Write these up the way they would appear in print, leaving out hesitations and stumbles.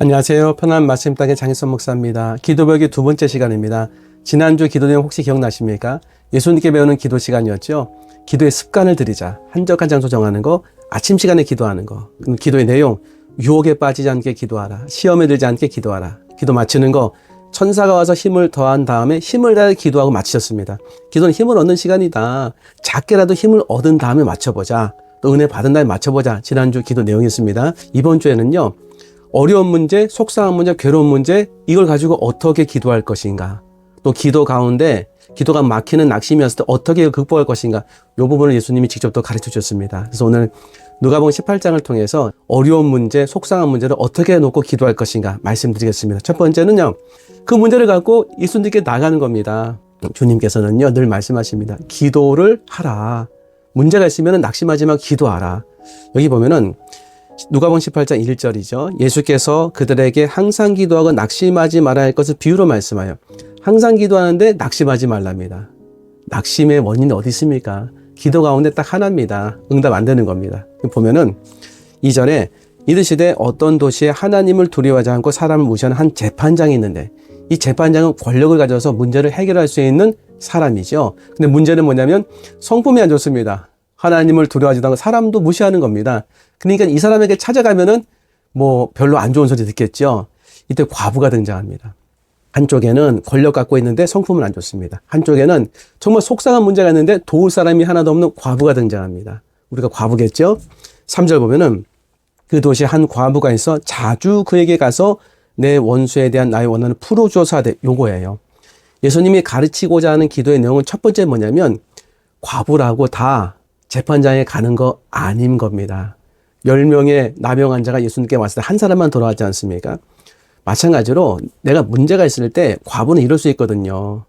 안녕하세요. 편안한 말씀 땅의 장희선 목사입니다. 기도배우기 두 번째 시간입니다. 지난주 기도 내용 혹시 기억나십니까? 예수님께 배우는 기도 시간이었죠. 기도의 습관을 들이자. 한적한 장소 정하는 거, 아침 시간에 기도하는 거. 기도의 내용, 유혹에 빠지지 않게 기도하라. 시험에 들지 않게 기도하라. 기도 마치는 거, 천사가 와서 힘을 더한 다음에 힘을 다해 기도하고 마치셨습니다. 기도는 힘을 얻는 시간이다. 작게라도 힘을 얻은 다음에 맞춰보자. 또 은혜 받은 다음에 맞춰보자. 지난주 기도 내용이었습니다. 이번 주에는요. 어려운 문제, 속상한 문제, 괴로운 문제, 이걸 가지고 어떻게 기도할 것인가. 또 기도 가운데 기도가 막히는 낙심이었을 때 어떻게 극복할 것인가. 이 부분을 예수님이 직접 또 가르쳐 주셨습니다. 그래서 오늘 누가복음 18장을 통해서 어려운 문제, 속상한 문제를 어떻게 놓고 기도할 것인가 말씀드리겠습니다. 첫 번째는요. 그 문제를 갖고 예수님께 나가는 겁니다. 주님께서는요. 늘 말씀하십니다. 기도를 하라. 문제가 있으면 낙심하지 말고 기도하라. 여기 보면은 누가복음 18장 1절이죠. 예수께서 그들에게 항상 기도하고 낙심하지 말아야 할 것을 비유로 말씀하여 항상 기도하는데 낙심하지 말랍니다. 낙심의 원인이 어디 있습니까? 기도 가운데 딱 하나입니다. 응답 안 되는 겁니다. 보면은 2절에 이르시되 어떤 도시에 하나님을 두려워하지 않고 사람을 무시하는 한 재판장이 있는데 이 재판장은 권력을 가져서 문제를 해결할 수 있는 사람이죠. 근데 문제는 뭐냐면 성품이 안 좋습니다. 하나님을 두려워하지도 않고 사람도 무시하는 겁니다. 그러니까 이 사람에게 찾아가면은 뭐 별로 안 좋은 소리 듣겠죠. 이때 과부가 등장합니다. 한쪽에는 권력 갖고 있는데 성품은 안 좋습니다. 한쪽에는 정말 속상한 문제가 있는데 도울 사람이 하나도 없는 과부가 등장합니다. 우리가 과부겠죠? 3절 보면은 그 도시에 한 과부가 있어 자주 그에게 가서 내 원수에 대한 나의 원한을 풀어주어서 하되 요거예요. 예수님이 가르치고자 하는 기도의 내용은 첫 번째 뭐냐면 과부라고 다 재판장에 가는 거 아닌 겁니다. 10명의 나병 환자가 예수님께 왔을 때 한 사람만 돌아왔지 않습니까? 마찬가지로 내가 문제가 있을 때 과부는 이럴 수 있거든요.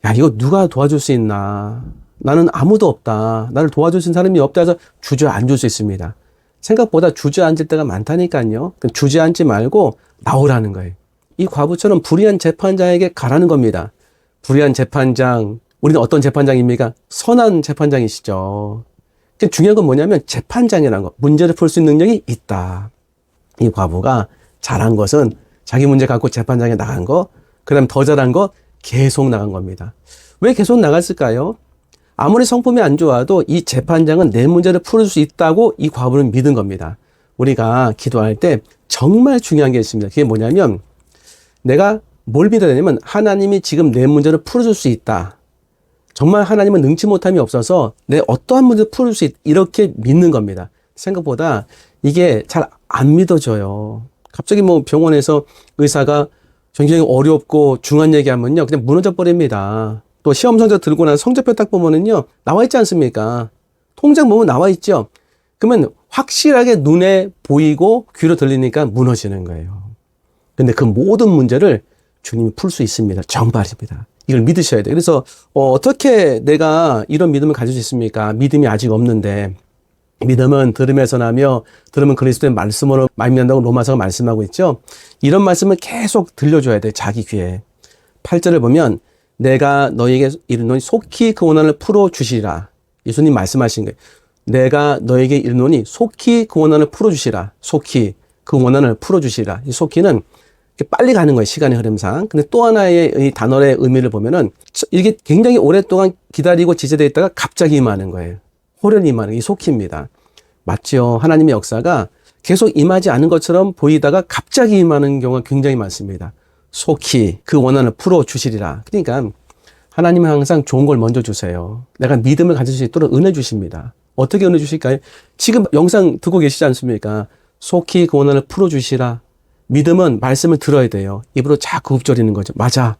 야, 이거 누가 도와줄 수 있나? 나는 아무도 없다. 나를 도와줄 수 있는 사람이 없다 해서 주저앉을 수 있습니다. 생각보다 주저앉을 때가 많다니까요. 주저앉지 말고 나오라는 거예요. 이 과부처럼 불의한 재판장에게 가라는 겁니다. 불의한 재판장, 우리는 어떤 재판장입니까? 선한 재판장이시죠. 중요한 건 뭐냐면 재판장이라는 거, 문제를 풀 수 있는 능력이 있다. 이 과부가 잘한 것은 자기 문제 갖고 재판장에 나간 거, 그 다음에 더 잘한 거 계속 나간 겁니다. 왜 계속 나갔을까요? 아무리 성품이 안 좋아도 이 재판장은 내 문제를 풀을 수 있다고 이 과부는 믿은 겁니다. 우리가 기도할 때 정말 중요한 게 있습니다. 그게 뭐냐면 내가 뭘 믿어야 되냐면 하나님이 지금 내 문제를 풀어줄 수 있다. 정말 하나님은 능치 못함이 없어서 내 어떠한 문제를 풀을 수 있다. 이렇게 믿는 겁니다. 생각보다 이게 잘 안 믿어져요. 갑자기 뭐 병원에서 의사가 굉장히 어렵고 중요한 얘기하면요. 그냥 무너져 버립니다. 또 시험 성적 들고 나서 성적표 딱 보면은요. 나와 있지 않습니까? 통장 보면 나와 있죠. 그러면 확실하게 눈에 보이고 귀로 들리니까 무너지는 거예요. 근데 그 모든 문제를 주님이 풀 수 있습니다. 정말입니다. 이걸 믿으셔야 돼요. 그래서 어떻게 내가 이런 믿음을 가질 수 있습니까? 믿음이 아직 없는데 믿음은 들음에서 나며 들으면 그리스도의 말씀으로 말미암는다고 로마서가 말씀하고 있죠. 이런 말씀을 계속 들려줘야 돼요. 자기 귀에. 8절을 보면 내가 너에게 이르노니 속히 그 원한을 풀어주시리라. 예수님 말씀하신 거예요. 내가 너에게 이르노니 속히 그 원한을 풀어주시라. 속히 그 원한을 풀어주시라. 이 속히는 빨리 가는 거예요. 시간의 흐름상. 근데 또 하나의 이 단어의 의미를 보면은 이게 굉장히 오랫동안 기다리고 지체되어 있다가 갑자기 임하는 거예요. 호련히 임하는 이 속히입니다. 맞죠? 하나님의 역사가 계속 임하지 않은 것처럼 보이다가 갑자기 임하는 경우가 굉장히 많습니다. 속히 그 원한을 풀어주시리라. 그러니까 하나님은 항상 좋은 걸 먼저 주세요. 내가 믿음을 가질 수 있도록 은혜 주십니다. 어떻게 은혜 주실까요? 지금 영상 듣고 계시지 않습니까? 속히 그 원한을 풀어주시라. 믿음은 말씀을 들어야 돼요. 입으로 자꾸 읊조리는 거죠. 맞아.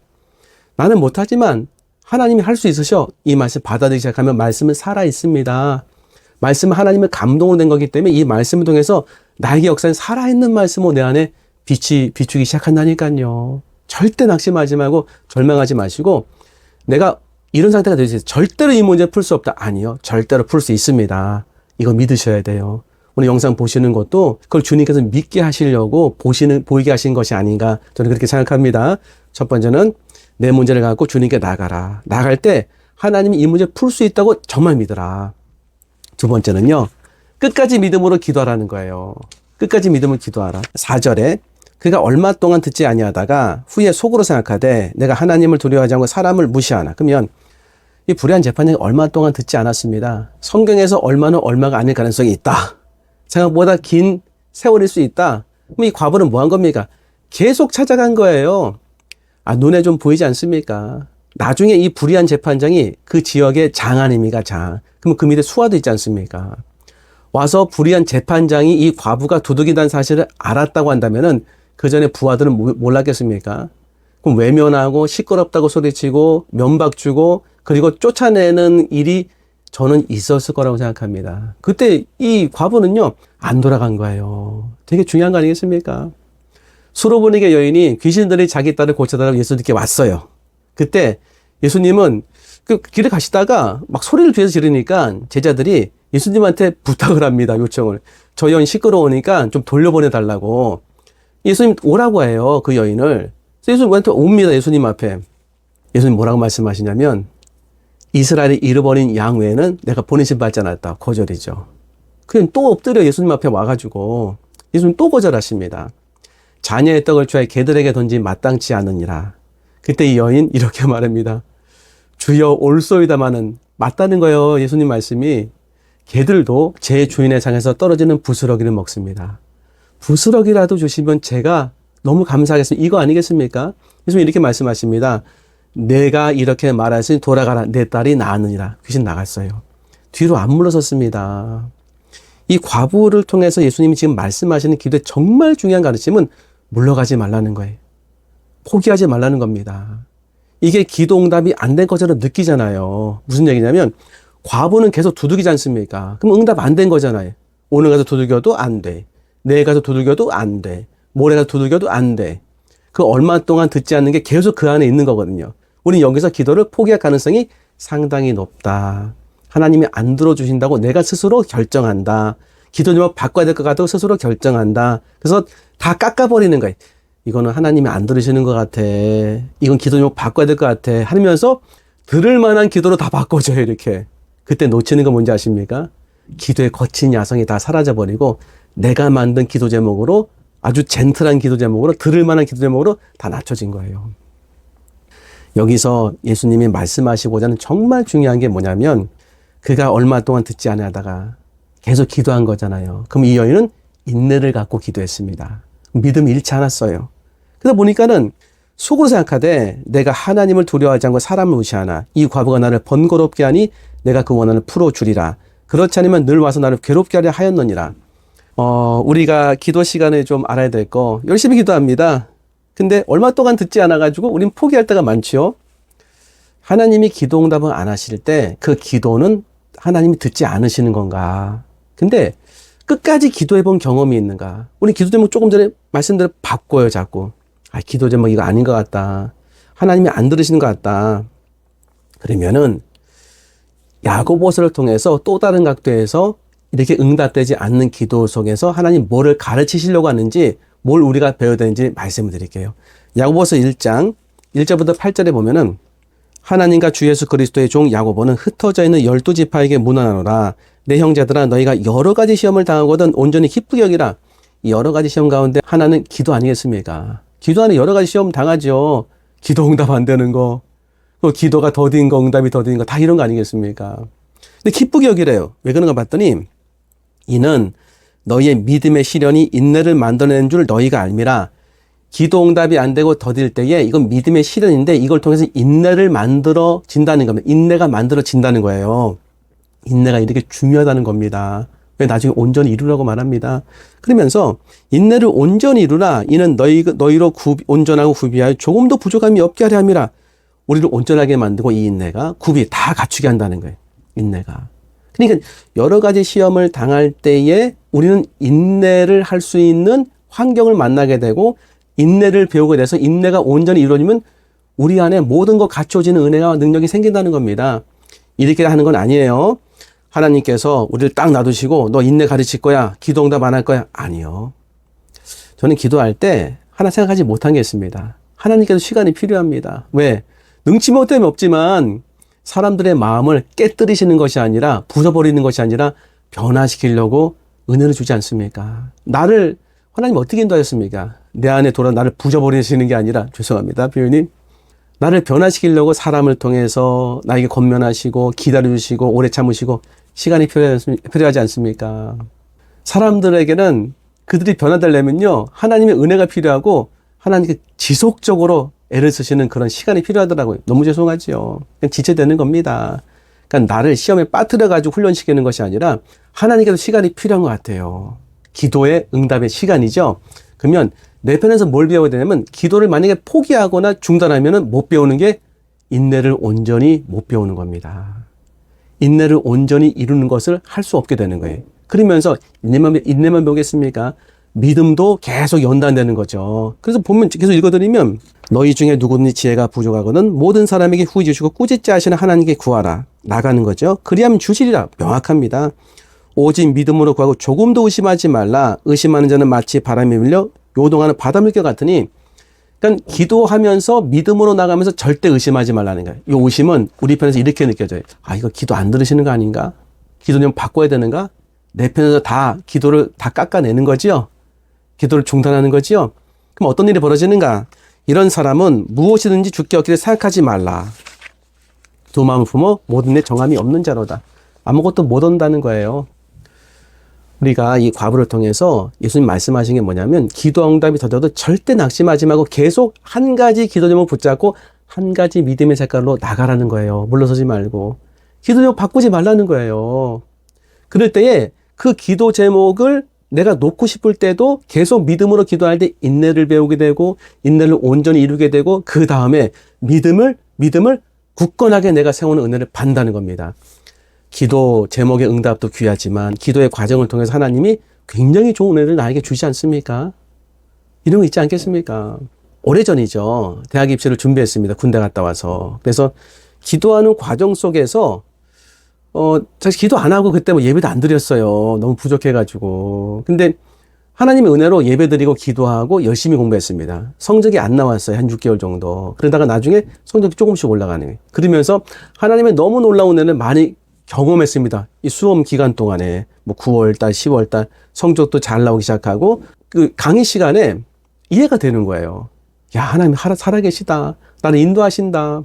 나는 못하지만 하나님이 할 수 있으셔. 이 말씀 받아들이기 시작하면 말씀은 살아있습니다. 말씀은 하나님의 감동으로 된 거기 때문에 이 말씀을 통해서 나에게 역사는 살아있는 말씀으로 내 안에 빛이 비추기 시작한다니까요. 절대 낙심하지 말고 절망하지 마시고 내가 이런 상태가 되지 절대로 이 문제 풀 수 없다. 아니요. 절대로 풀 수 있습니다. 이거 믿으셔야 돼요. 오늘 영상 보시는 것도 그걸 주님께서 믿게 하시려고 보이게 하신 것이 아닌가 저는 그렇게 생각합니다. 첫 번째는 내 문제를 갖고 주님께 나가라. 나갈 때 하나님이 이 문제 풀 수 있다고 정말 믿어라. 두 번째는요. 끝까지 믿음으로 기도하라는 거예요. 9절 10절 보면은 내 문제를 풀어주시라. 내 문제를 풀어주시라. 이 속히 그 원한을 풀어주시라. 이 속히 그 원한을 풀어주시라. 이 속히는 빨리 가는 거예요. 시간의 흐름상. 근데 또 하나의 의미를 보면은 끝까지 믿음을 기도하라. 4절에 그가 얼마 동안 듣지 아니하다가 후에 속으로 생각하되 내가 하나님을 두려워하지 않고 사람을 무시하나. 그러면 이 불의한 재판장이 얼마 동안 듣지 않았습니다. 성경에서 얼마는 얼마가 아닐 가능성이 있다. 생각보다 긴 세월일 수 있다. 그럼 이 과부는 뭐 한 겁니까? 계속 찾아간 거예요. 눈에 좀 보이지 않습니까? 나중에 이 불의한 재판장이 그 지역의 장 아닙니까? 장. 그러면 그 밑에 수하도 있지 않습니까? 와서 불의한 재판장이 이 과부가 도둑이라는 사실을 알았다고 한다면은 그 전에 부하들은 몰랐겠습니까? 그럼 외면하고 시끄럽다고 소리치고 면박 주고 그리고 쫓아내는 일이 저는 있었을 거라고 생각합니다. 그때 이 과부는요, 안 돌아간 거예요. 되게 중요한 거 아니겠습니까? 수로보니게 여인이 귀신들이 자기 딸을 고쳐달라고 예수님께 왔어요. 그때 예수님은 그 길에 가시다가 막 소리를 뒤에서 지르니까 제자들이 예수님한테 부탁을 합니다. 요청을. 저 여인 시끄러우니까 좀 돌려보내달라고. 예수님 오라고 해요. 그 여인을. 예수님한테 옵니다. 예수님 앞에. 예수님 뭐라고 말씀하시냐면 이스라엘이 잃어버린 양 외에는 내가 보내심 받지 않았다. 거절이죠. 그냥 또 엎드려 예수님 앞에 와가지고 예수님 또 거절하십니다. 자녀의 떡을 주하여 개들에게 던진 마땅치 않으니라. 그때 이 여인 이렇게 말합니다. 주여 올소이다마는 맞다는 거예요. 예수님 말씀이. 개들도 제 주인의 상에서 떨어지는 부스러기를 먹습니다. 부스러기라도 주시면 제가 너무 감사하겠습니다. 이거 아니겠습니까? 예수님 이렇게 말씀하십니다. 내가 이렇게 말하시니 돌아가라. 내 딸이 나으니라. 귀신 나갔어요. 뒤로 안 물러섰습니다. 이 과부를 통해서 예수님이 지금 말씀하시는 기도의 정말 중요한 가르침은 물러가지 말라는 거예요. 포기하지 말라는 겁니다. 이게 기도 응답이 안 된 것처럼 느끼잖아요. 무슨 얘기냐면 과부는 계속 두들기지 않습니까? 그럼 응답 안 된 거잖아요. 오늘 가서 두들겨도 안 돼. 내일 가서 두들겨도 안 돼. 모레 가서 두들겨도 안 돼. 그 얼마 동안 듣지 않는 게 계속 그 안에 있는 거거든요. 우리는 여기서 기도를 포기할 가능성이 상당히 높다. 하나님이 안 들어주신다고 내가 스스로 결정한다. 기도 제목 바꿔야 될 것 같다고 스스로 결정한다. 그래서 다 깎아버리는 거예요. 이거는 하나님이 안 들으시는 것 같아. 이건 기도 제목 바꿔야 될 것 같아. 하면서 들을 만한 기도로 다 바꿔줘요. 이렇게. 그때 놓치는 거 뭔지 아십니까? 기도의 거친 야성이 다 사라져버리고 내가 만든 기도 제목으로 아주 젠틀한 기도 제목으로 들을 만한 기도 제목으로 다 낮춰진 거예요. 여기서 예수님이 말씀하시고자 하는 정말 중요한 게 뭐냐면 그가 얼마 동안 듣지 않으다가 계속 기도한 거잖아요. 그럼 이 여인은 인내를 갖고 기도했습니다. 믿음이 잃지 않았어요. 그러다 보니까는 속으로 생각하되 내가 하나님을 두려워하지 않고 사람을 무시하나 이 과부가 나를 번거롭게 하니 내가 그 원한을 풀어주리라. 그렇지 않으면 늘 와서 나를 괴롭게 하려 하였느니라. 우리가 기도 시간에 좀 알아야 될 거 열심히 기도합니다. 근데 얼마 동안 듣지 않아가지고 우린 포기할 때가 많죠. 하나님이 기도 응답을 안 하실 때 그 기도는 하나님이 듣지 않으시는 건가? 근데 끝까지 기도해 본 경험이 있는가? 우리 기도 제목 조금 전에 말씀대로 바꿔요, 자꾸. 기도 제목 이거 아닌 것 같다. 하나님이 안 들으시는 것 같다. 그러면은 야고보서를 통해서 또 다른 각도에서 이렇게 응답되지 않는 기도 속에서 하나님 뭐를 가르치시려고 하는지 뭘 우리가 배워야 되는지 말씀을 드릴게요. 야고보서 1장 1절부터 8절에 보면은 하나님과 주 예수 그리스도의 종 야고보는 흩어져 있는 12지파에게 문안하노라. 내 형제들아 너희가 여러 가지 시험을 당하거든 온전히 기쁘게 여기라. 이 여러 가지 시험 가운데 하나는 기도 아니겠습니까? 기도 안에 여러 가지 시험 당하죠. 기도 응답 안 되는 거. 또 기도가 더딘 거, 응답이 더딘 거 다 이런 거 아니겠습니까? 근데 기쁘게 여기래요. 왜 그런가 봤더니 이는 너희의 믿음의 시련이 인내를 만들어낸 줄 너희가 알미라. 기도 응답이 안 되고 더딜 때에 이건 믿음의 시련인데 이걸 통해서 인내를 만들어진다는 겁니다. 인내가 만들어진다는 거예요. 인내가 이렇게 중요하다는 겁니다. 왜 나중에 온전히 이루라고 말합니다. 그러면서 인내를 온전히 이루라. 이는 너희로 온전하고 구비하여 조금도 부족함이 없게 하려 함이라. 우리를 온전하게 만들고 이 인내가 구비 다 갖추게 한다는 거예요. 인내가. 그러니까 여러 가지 시험을 당할 때에 우리는 인내를 할 수 있는 환경을 만나게 되고 인내를 배우게 돼서 인내가 온전히 이루어지면 우리 안에 모든 것 갖춰지는 은혜와 능력이 생긴다는 겁니다. 이렇게 하는 건 아니에요. 하나님께서 우리를 딱 놔두시고 너 인내 가르칠 거야. 기도 응답 안 할 거야. 아니요. 저는 기도할 때 하나 생각하지 못한 게 있습니다. 하나님께서 시간이 필요합니다. 왜? 능치 못함이 없지만 사람들의 마음을 깨뜨리시는 것이 아니라 부숴버리는 것이 아니라 변화시키려고 은혜를 주지 않습니까? 나를 하나님 어떻게 인도하셨습니까? 내 안에 돌아 나를 부숴버리시는 게 아니라, 죄송합니다, 표현이, 나를 변화시키려고 사람을 통해서 나에게 권면하시고 기다려주시고 오래 참으시고 시간이 필요하지 않습니까? 사람들에게는 그들이 변화되려면요, 하나님의 은혜가 필요하고 하나님께 지속적으로 애를 쓰시는 그런 시간이 필요하더라고요. 너무 죄송하지요. 그냥 지체되는 겁니다. 그러니까 나를 시험에 빠뜨려가지고 훈련시키는 것이 아니라 하나님께도 시간이 필요한 것 같아요. 기도의 응답의 시간이죠. 그러면 내 편에서 뭘 배워야 되냐면, 기도를 만약에 포기하거나 중단하면 못 배우는 게 인내를 온전히 못 배우는 겁니다. 인내를 온전히 이루는 것을 할 수 없게 되는 거예요. 그러면서 인내만 배우겠습니까? 믿음도 계속 연단되는 거죠. 그래서 보면 계속 읽어드리면, 너희 중에 누구든지 지혜가 부족하거든 모든 사람에게 후히 주시고 꾸짖지 하시는 하나님께 구하라. 나가는 거죠. 그리하면 주시리라. 명확합니다. 오직 믿음으로 구하고 조금도 의심하지 말라. 의심하는 자는 마치 바람에 밀려 요동하는 바닷물결 같으니, 그러니까 기도하면서 믿음으로 나가면서 절대 의심하지 말라는 거예요. 이 의심은 우리 편에서 이렇게 느껴져요. 아, 이거 기도 안 들으시는 거 아닌가? 기도 좀 바꿔야 되는가? 내 편에서 다 기도를 다 깎아내는 거지요. 기도를 중단하는 거지요. 그럼 어떤 일이 벌어지는가? 이런 사람은 무엇이든지 죽게 얻기를 생각하지 말라. 두 마음을 품어 모든 데 정함이 없는 자로다. 아무것도 못 얻는다는 거예요. 우리가 이 과부를 통해서 예수님 말씀하신 게 뭐냐면, 기도 응답이 더뎌도 절대 낙심하지 말고 계속 한 가지 기도 제목 붙잡고 한 가지 믿음의 색깔로 나가라는 거예요. 물러서지 말고. 기도 제목 바꾸지 말라는 거예요. 그럴 때에 그 기도 제목을 내가 놓고 싶을 때도 계속 믿음으로 기도할 때 인내를 배우게 되고 인내를 온전히 이루게 되고, 그 다음에 믿음을 굳건하게 내가 세우는 은혜를 받는다는 겁니다. 기도 제목의 응답도 귀하지만 기도의 과정을 통해서 하나님이 굉장히 좋은 은혜를 나에게 주지 않습니까? 이런 거 있지 않겠습니까? 오래전이죠. 대학 입시를 준비했습니다. 군대 갔다 와서. 그래서 기도하는 과정 속에서 사실 기도 안 하고 그때 뭐 예배도 안 드렸어요. 너무 부족해가지고. 근데 하나님의 은혜로 예배 드리고 기도하고 열심히 공부했습니다. 성적이 안 나왔어요. 한 6개월 정도. 그러다가 나중에 성적이 조금씩 올라가는 거예요. 그러면서 하나님의 너무 놀라운 은혜를 많이 경험했습니다. 이 수험 기간 동안에 뭐 9월달, 10월달 성적도 잘 나오기 시작하고, 그 강의 시간에 이해가 되는 거예요. 야, 하나님 살아계시다. 나를 인도하신다.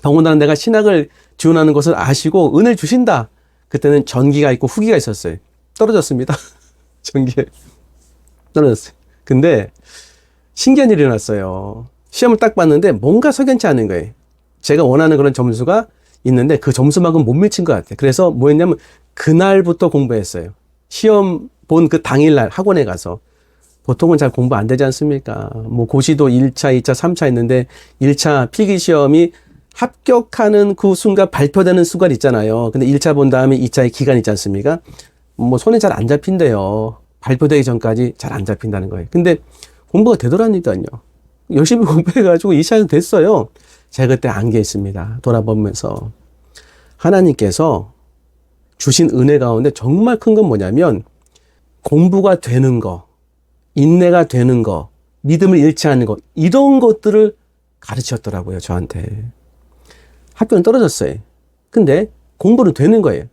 더군다나 내가 신학을 지원하는 것을 아시고 은혜를 주신다. 그때는 전기가 있고 후기가 있었어요. 떨어졌습니다. 전기에 떨어졌어요. 근데 신기한 일이 일어났어요. 시험을 딱 봤는데 뭔가 석연치 않은 거예요. 제가 원하는 그런 점수가 있는데 그 점수만큼 못 미친 것 같아요. 그래서 뭐 했냐면 그날부터 공부했어요. 시험 본 그 당일날 학원에 가서. 보통은 잘 공부 안 되지 않습니까? 뭐 고시도 1차, 2차, 3차 있는데 1차 필기시험이 합격하는 그 순간 발표되는 순간 있잖아요. 근데 1차 본 다음에 2차의 기간 있지 않습니까? 뭐 손에 잘 안 잡힌대요. 발표되기 전까지 잘 안 잡힌다는 거예요. 근데 공부가 되더라니까요. 열심히 공부해가지고 2차는 됐어요. 제가 그때 안개했습니다. 돌아보면서. 하나님께서 주신 은혜 가운데 정말 큰 건 뭐냐면, 공부가 되는 거, 인내가 되는 거, 믿음을 잃지 않는 거, 이런 것들을 가르쳤더라고요, 저한테. 학교는 떨어졌어요. 근데 공부는 되는 거예요.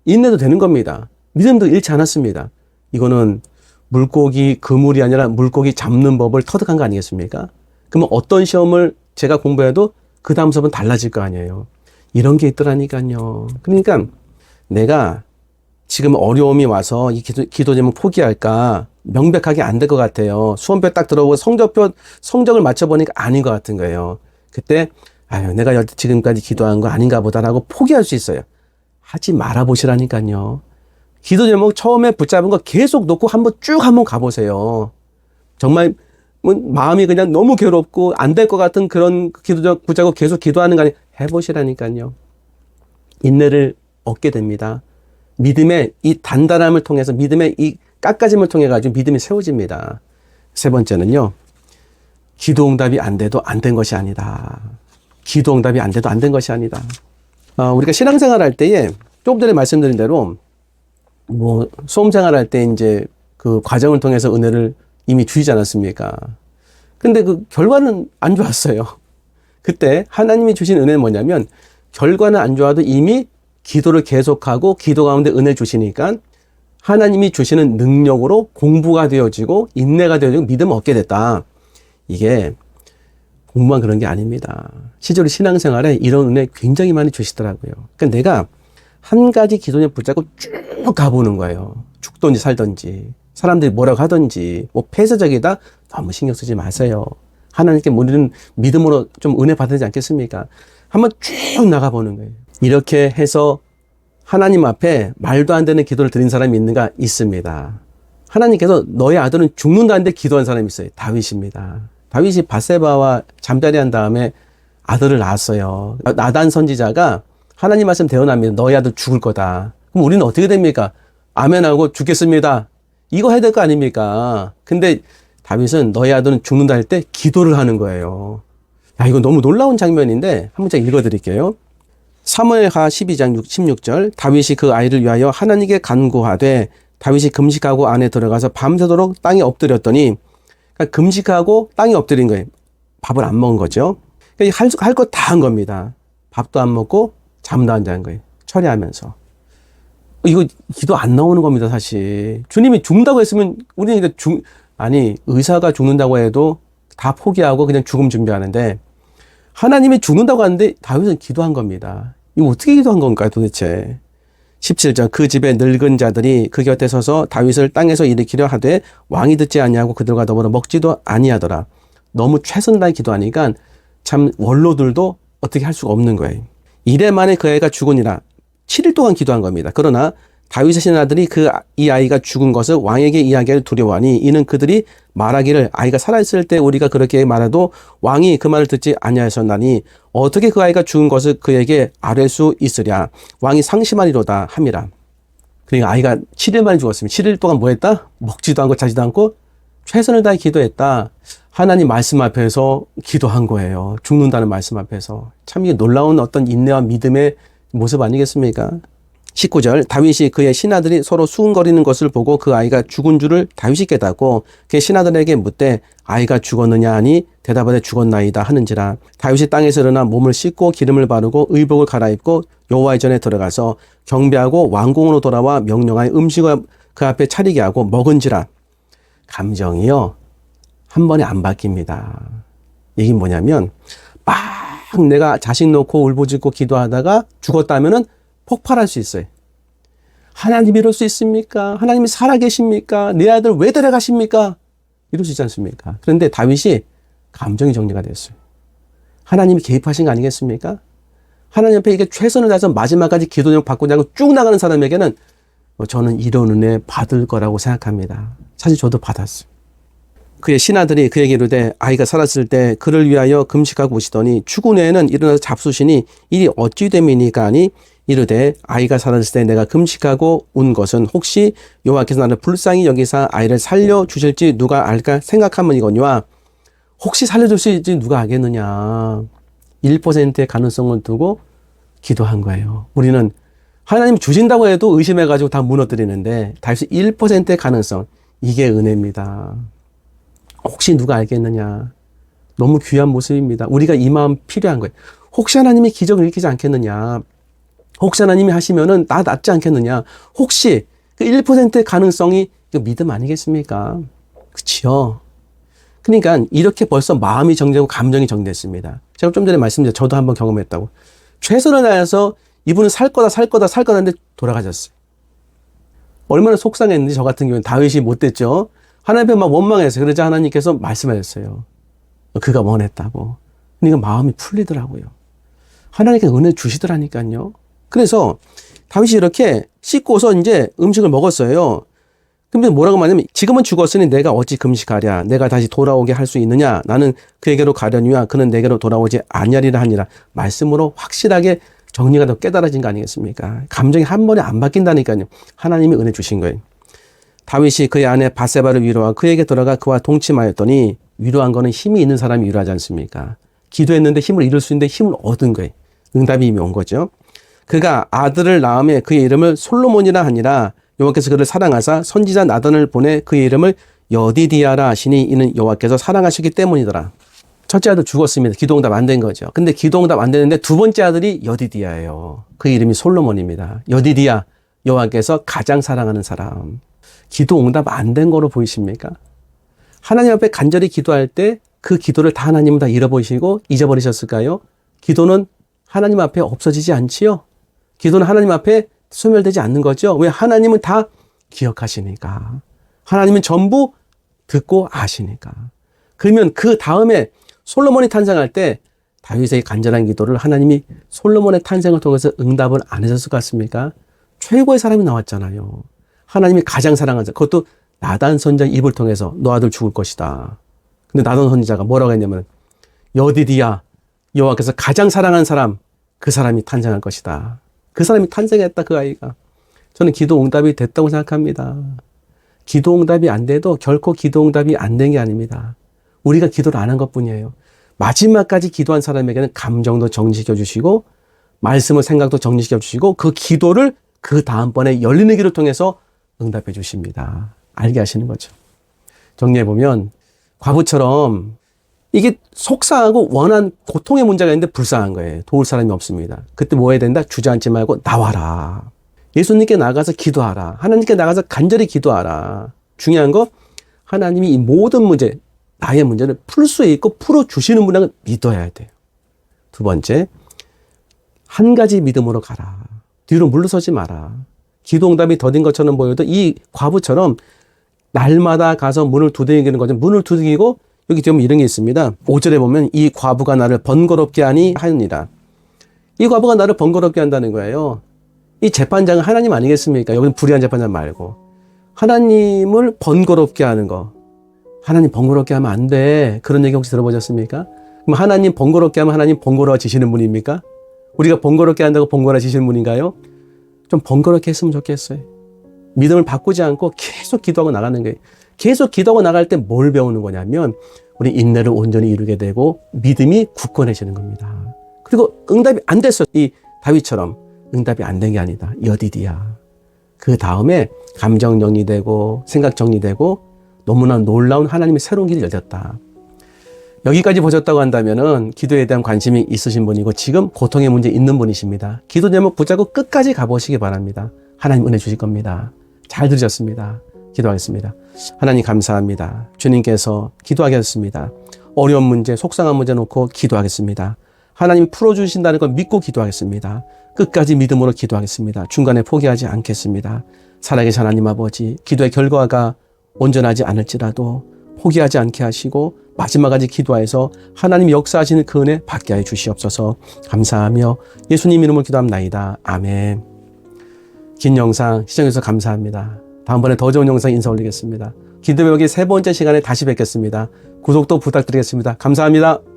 인내도 되는 겁니다. 믿음도 잃지 않았습니다. 이거는 물고기 그물이 아니라 물고기 잡는 법을 터득한 거 아니겠습니까? 그러면 어떤 시험을 제가 공부해도 그 다음 수업은 달라질 거 아니에요. 이런 게 있더라니까요. 그러니까 내가 지금 어려움이 와서 이 기도 제목 포기할까 명백하게 안 될 것 같아요. 수험표 딱 들어보고 성적을 맞춰보니까 아닌 것 같은 거예요. 그때 아유, 내가 지금까지 기도한 거 아닌가 보다라고 포기할 수 있어요. 하지 말아 보시라니까요. 기도 제목 처음에 붙잡은 거 계속 놓고 한번 가보세요. 정말 마음이 그냥 너무 괴롭고 안 될 것 같은 그런 기도 붙잡고 계속 기도하는 거 아니에요. 해보시라니까요. 인내를 얻게 됩니다. 믿음의 이 단단함을 통해서, 믿음의 이 깎아짐을 통해 가지고 믿음이 세워집니다. 세 번째는요, 기도 응답이 안 돼도 안 된 것이 아니다. 기도 응답이 안 돼도 안 된 것이 아니다. 우리가 신앙생활 할 때에 조금 전에 말씀드린 대로 뭐 수험생활 할 때 이제 그 과정을 통해서 은혜를 이미 주시지 않았습니까? 근데 그 결과는 안 좋았어요. 그때 하나님이 주신 은혜는 뭐냐면, 결과는 안 좋아도 이미 기도를 계속하고 기도 가운데 은혜 주시니까 하나님이 주시는 능력으로 공부가 되어지고 인내가 되어지고 믿음을 얻게 됐다. 이게 공부만 그런 게 아닙니다. 실제로 신앙생활에 이런 은혜 굉장히 많이 주시더라고요. 그러니까 내가 한 가지 기도에 붙잡고 쭉 가보는 거예요. 죽든지 살든지 사람들이 뭐라고 하든지 뭐 폐쇄적이다 너무 신경 쓰지 마세요. 하나님께 우리는 믿음으로 좀 은혜 받지 않겠습니까? 한번 쭉 나가보는 거예요. 이렇게 해서 하나님 앞에 말도 안 되는 기도를 드린 사람이 있는가? 있습니다. 하나님께서 너의 아들은 죽는다는데 기도한 사람이 있어요. 다윗입니다. 다윗이 밧세바와 잠자리한 다음에 아들을 낳았어요. 나단 선지자가 하나님 말씀 대언합니다. 너의 아들 죽을 거다. 그럼 우리는 어떻게 됩니까? 아멘하고 죽겠습니다. 이거 해야 될 거 아닙니까? 근데 다윗은 너의 아들은 죽는다 할 때 기도를 하는 거예요. 야, 이거 너무 놀라운 장면인데 한 문장 읽어드릴게요. 사무엘하 12장 16절 다윗이 그 아이를 위하여 하나님께 간구하되 다윗이 금식하고 안에 들어가서 밤새도록 땅에 엎드렸더니 그러니까 금식하고 땅에 엎드린 거예요. 밥을 안 먹은 거죠. 그러니까 할 거 다 한 겁니다. 밥도 안 먹고 잠도 안 자는 거예요. 철회하면서. 이거 기도 안 나오는 겁니다, 사실. 주님이 죽는다고 했으면 우리는 아니 의사가 죽는다고 해도 다 포기하고 그냥 죽음 준비하는데 하나님이 죽는다고 하는데 다윗은 기도한 겁니다. 이거 어떻게 기도한 건가요, 도대체? 17절 그 집에 늙은 자들이 그 곁에 서서 다윗을 땅에서 일으키려 하되 왕이 듣지 아니하고 그들과 더불어 먹지도 아니하더라. 너무 최선을 다해 기도하니까 참 원로들도 어떻게 할 수가 없는 거예요. 이래 만에 그 아이가 죽으니라. 7일 동안 기도한 겁니다. 그러나 다윗의 신하들이 이 아이가 죽은 것을 왕에게 이야기하기를 두려워하니 이는 그들이 말하기를 아이가 살아있을 때 우리가 그렇게 말해도 왕이 그 말을 듣지 아니하였나니 어떻게 그 아이가 죽은 것을 그에게 아뢰 수 있으랴. 왕이 상심하리로다 함이라. 그러니까 아이가 7일 만에 죽었습니다. 7일 동안 뭐 했다? 먹지도 않고 자지도 않고 최선을 다해 기도했다. 하나님 말씀 앞에서 기도한 거예요. 죽는다는 말씀 앞에서. 참 이게 놀라운 어떤 인내와 믿음의 모습 아니겠습니까? 19절 다윗이 그의 신하들이 서로 수군거리는 것을 보고 그 아이가 죽은 줄을 다윗이 깨닫고 그의 신하들에게 묻되 아이가 죽었느냐 하니 대답하되 죽었나이다 하는지라. 다윗이 땅에서 일어나 몸을 씻고 기름을 바르고 의복을 갈아입고 여호와의 전에 들어가서 경배하고 왕궁으로 돌아와 명령하여 음식을 그 앞에 차리게 하고 먹은지라. 감정이요 한 번에 안 바뀝니다. 이게 뭐냐면 막 내가 자식 놓고 울부짖고 기도하다가 죽었다면은 폭발할 수 있어요. 하나님 이럴 수 있습니까? 하나님이 살아계십니까? 내 아들 왜 데려가십니까? 이럴 수 있지 않습니까? 그런데 다윗이 감정이 정리가 됐어요. 하나님이 개입하신 거 아니겠습니까? 하나님 앞에 이게 최선을 다해서 마지막까지 기도 제목 바꾸자고 쭉 나가는 사람에게는 저는 이런 은혜 받을 거라고 생각합니다. 사실 저도 받았어요. 그의 신하들이 그에게 이르되 아이가 살았을 때 그를 위하여 금식하고 오시더니 추구 내에는 일어나서 잡수시니 일이 어찌 됨이니까 하니 이르되 아이가 살았을 때 내가 금식하고 온 것은 혹시 여호와께서 나를 불쌍히 여기사 아이를 살려주실지 누가 알까 생각하면이거니와. 혹시 살려주실지 누가 알겠느냐. 1%의 가능성을 두고 기도한 거예요. 우리는 하나님 주신다고 해도 의심해가지고 다 무너뜨리는데 다시 1%의 가능성, 이게 은혜입니다. 혹시 누가 알겠느냐. 너무 귀한 모습입니다. 우리가 이 마음 필요한 거예요. 혹시 하나님이 기적을 일으키지 않겠느냐. 혹시 하나님이 하시면은 나 낫지 않겠느냐. 혹시 그 1%의 가능성이 믿음 아니겠습니까? 그치요? 그러니까 이렇게 벌써 마음이 정되고 감정이 정됐습니다. 제가 좀 전에 말씀드렸죠. 저도 한번 경험했다고. 최선을 다해서 이분은 살 거다 했는데 돌아가셨어요. 얼마나 속상했는지 저 같은 경우는 다윗이 못됐죠. 하나님 앞에 막 원망했어요. 그러자 하나님께서 말씀하셨어요. 그가 원했다고. 그러니까 마음이 풀리더라고요. 하나님께서 은혜 주시더라니까요. 그래서 다윗이 이렇게 씻고서 이제 음식을 먹었어요. 근데 뭐라고 말하냐면 지금은 죽었으니 내가 어찌 금식하랴. 내가 다시 돌아오게 할 수 있느냐. 나는 그에게로 가려니와 그는 내게로 돌아오지 아니하리라 하니라. 말씀으로 확실하게 정리가 더 깨달아진 거 아니겠습니까? 감정이 한 번에 안 바뀐다니까요. 하나님이 은혜 주신 거예요. 다윗이 그의 아내 밧세바를 위로하고 그에게 들어가 그와 동침하였더니 위로한 거는 힘이 있는 사람이 위로하지 않습니까? 기도했는데 힘을 잃을 수 있는데 힘을 얻은 거예요. 응답이 이미 온 거죠. 그가 아들을 낳음에 그의 이름을 솔로몬이라 하니라. 여호와께서 그를 사랑하사 선지자 나단을 보내 그의 이름을 여디디아라 하시니 이는 여호와께서 사랑하시기 때문이더라. 첫째 아들 죽었습니다. 기도응답 안 된 거죠. 근데 기도응답 안 되는데 두 번째 아들이 여디디아예요. 그 이름이 솔로몬입니다. 여디디아, 여호와께서 가장 사랑하는 사람. 기도 응답 안 된 거로 보이십니까? 하나님 앞에 간절히 기도할 때 그 기도를 다 하나님은 다 잃어버리시고 잊어버리셨을까요? 기도는 하나님 앞에 없어지지 않지요? 기도는 하나님 앞에 소멸되지 않는 거죠. 왜? 하나님은 다 기억하시니까. 하나님은 전부 듣고 아시니까. 그러면 그 다음에 솔로몬이 탄생할 때 다윗의 간절한 기도를 하나님이 솔로몬의 탄생을 통해서 응답을 안 해줬을 것 같습니까? 최고의 사람이 나왔잖아요. 하나님이 가장 사랑하는 사람. 그것도 나단 선지자 입을 통해서 너 아들 죽을 것이다. 근데 나단 선지자가 뭐라고 했냐면 여디디야, 여호와께서 가장 사랑하는 사람, 그 사람이 탄생할 것이다. 그 사람이 탄생했다, 그 아이가. 저는 기도 응답이 됐다고 생각합니다. 기도 응답이 안 돼도 결코 기도 응답이 안 된 게 아닙니다. 우리가 기도를 안 한 것뿐이에요. 마지막까지 기도한 사람에게는 감정도 정리시켜 주시고 말씀을 생각도 정리시켜 주시고 그 기도를 그 다음번에 열리는 길을 통해서 응답해 주십니다. 알게 하시는 거죠. 정리해 보면 과부처럼 이게 속상하고 원한 고통의 문제가 있는데 불쌍한 거예요. 도울 사람이 없습니다. 그때 뭐 해야 된다? 주저앉지 말고 나와라. 예수님께 나가서 기도하라. 하나님께 나가서 간절히 기도하라. 중요한 거 하나님이 이 모든 문제, 나의 문제를 풀 수 있고 풀어주시는 분을 믿어야 돼요. 두 번째, 한 가지 믿음으로 가라. 뒤로 물러서지 마라. 기도 응답이 더딘 것처럼 보여도 이 과부처럼 날마다 가서 문을 두드리는 거죠. 문을 두드리고 여기 보면 이런 게 있습니다. 5절에 보면 이 과부가 나를 번거롭게 하니 하느니라. 이 과부가 나를 번거롭게 한다는 거예요. 이 재판장은 하나님 아니겠습니까? 여기는 불의한 재판장 말고. 하나님을 번거롭게 하는 거. 하나님 번거롭게 하면 안 돼. 그런 얘기 혹시 들어보셨습니까? 그럼 하나님 번거롭게 하면 하나님 번거로워지시는 분입니까? 우리가 번거롭게 한다고 번거로워지시는 분인가요? 좀 번거롭게 했으면 좋겠어요. 믿음을 바꾸지 않고 계속 기도하고 나가는 거예요. 계속 기도하고 나갈 때 뭘 배우는 거냐면 우리 인내를 온전히 이루게 되고 믿음이 굳건해지는 겁니다. 그리고 응답이 안 됐어. 이 다윗처럼 응답이 안 된 게 아니다. 여디디야. 그 다음에 감정 정리되고 생각 정리되고 너무나 놀라운 하나님의 새로운 길이 열렸다. 여기까지 보셨다고 한다면은 기도에 대한 관심이 있으신 분이고 지금 고통의 문제 있는 분이십니다. 기도 제목 붙잡고 끝까지 가보시기 바랍니다. 하나님 은혜 주실 겁니다. 잘 들으셨습니다. 기도하겠습니다. 하나님 감사합니다. 주님께서 기도하게 하셨습니다. 어려운 문제, 속상한 문제 놓고 기도하겠습니다. 하나님 풀어주신다는 걸 믿고 기도하겠습니다. 끝까지 믿음으로 기도하겠습니다. 중간에 포기하지 않겠습니다. 살아계신 하나님 아버지, 기도의 결과가 온전하지 않을지라도 포기하지 않게 하시고 마지막까지 기도해서 하나님 역사하시는 그 은혜 받게 하여 주시옵소서. 감사하며 예수님 이름으로 기도합나이다. 아멘. 긴 영상 시청해주셔서 감사합니다. 다음번에 더 좋은 영상 인사 올리겠습니다. 기도배우기 3번째 시간에 다시 뵙겠습니다. 구독도 부탁드리겠습니다. 감사합니다.